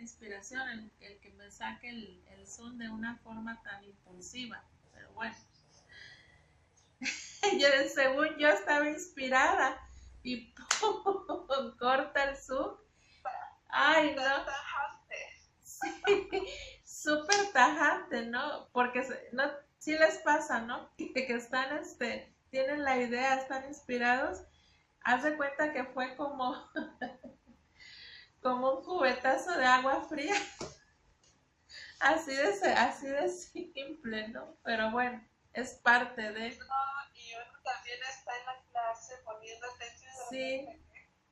inspiración el que me saque el Zoom de una forma tan impulsiva. Pero bueno, yo, según yo estaba inspirada y ¡pum! Corta el Zoom. Ay, no. Sí, súper tajante, ¿no? Porque no, sí les pasa, ¿no? Que están, tienen la idea, están inspirados. Haz de cuenta que fue como un cubetazo de agua fría, así de simple, ¿no? Pero bueno, es parte de... No, y uno también está en la clase poniendo atención. Sí,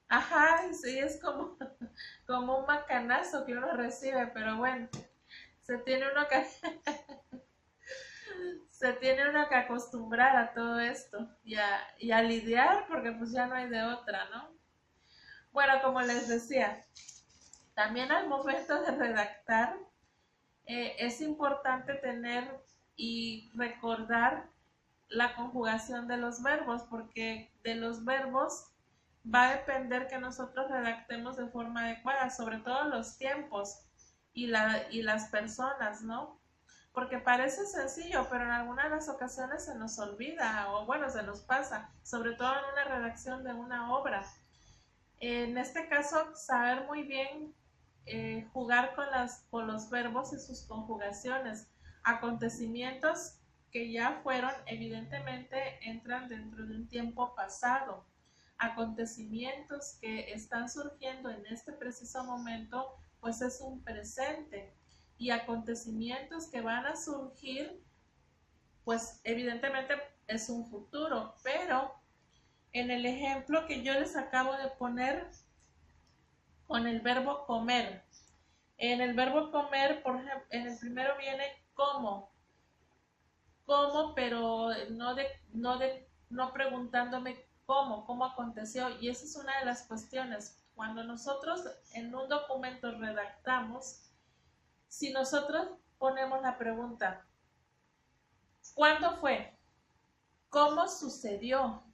ajá, sí, es como un macanazo que uno recibe, pero bueno, se tiene uno que, se tiene uno que acostumbrar a todo esto y a lidiar porque pues ya no hay de otra, ¿no? Bueno, como les decía, también al momento de redactar es importante tener y recordar la conjugación de los verbos, porque de los verbos va a depender que nosotros redactemos de forma adecuada, sobre todo los tiempos y las personas, ¿no? Porque parece sencillo, pero en algunas de las ocasiones se nos olvida o bueno, se nos pasa, sobre todo en una redacción de una obra. En este caso, saber muy bien jugar con los verbos y sus conjugaciones. Acontecimientos que ya fueron, evidentemente, entran dentro de un tiempo pasado. Acontecimientos que están surgiendo en este preciso momento, pues es un presente. Y acontecimientos que van a surgir, pues evidentemente es un futuro. Pero en el ejemplo que yo les acabo de poner, con el verbo comer. En el verbo comer, por ejemplo, en el primero viene como, pero no preguntándome cómo aconteció. Y esa es una de las cuestiones. Cuando nosotros en un documento redactamos, si nosotros ponemos la pregunta, ¿cuándo fue? ¿Cómo sucedió?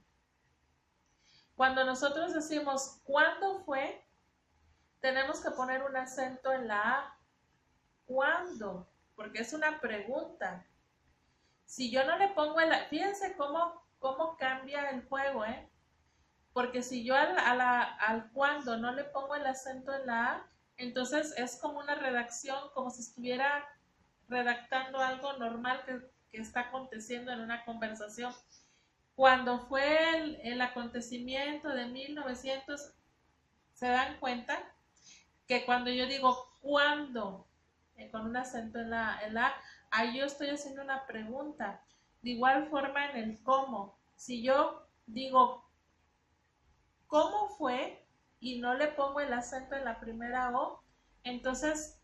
Cuando nosotros decimos ¿cuándo fue? Tenemos que poner un acento en la A. ¿Cuándo? Porque es una pregunta. Si yo no le pongo fíjense cómo cambia el juego, ¿eh? Porque si yo al cuándo no le pongo el acento en la A, entonces es como una redacción, como si estuviera redactando algo normal que está aconteciendo en una conversación. Cuando fue el acontecimiento de 1900, ¿se dan cuenta? Que cuando yo digo cuándo, con un acento en la, ahí yo estoy haciendo una pregunta. De igual forma en el cómo. Si yo digo cómo fue y no le pongo el acento en la primera O, entonces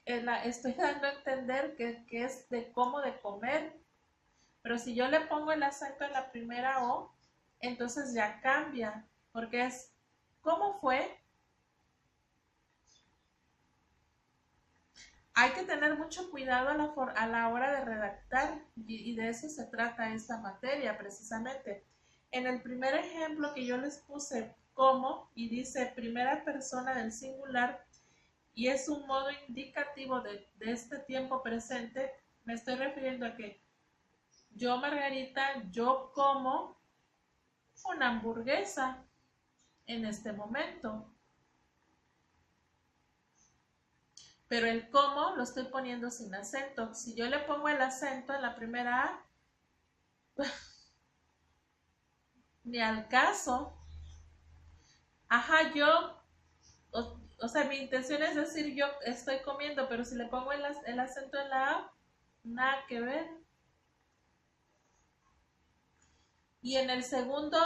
estoy dando a entender que es de cómo de comer. Pero si yo le pongo el acento en la primera O, entonces ya cambia, porque es cómo fue. Hay que tener mucho cuidado a la hora de redactar y de eso se trata esta materia precisamente. En el primer ejemplo que yo les puse como y dice primera persona del singular y es un modo indicativo de este tiempo presente, me estoy refiriendo a que yo, Margarita, yo como una hamburguesa en este momento. Pero el cómo lo estoy poniendo sin acento. Si yo le pongo el acento en la primera A, ni al caso. Ajá, o sea, mi intención es decir yo estoy comiendo, pero si le pongo el acento en la A, nada que ver. Y en el segundo,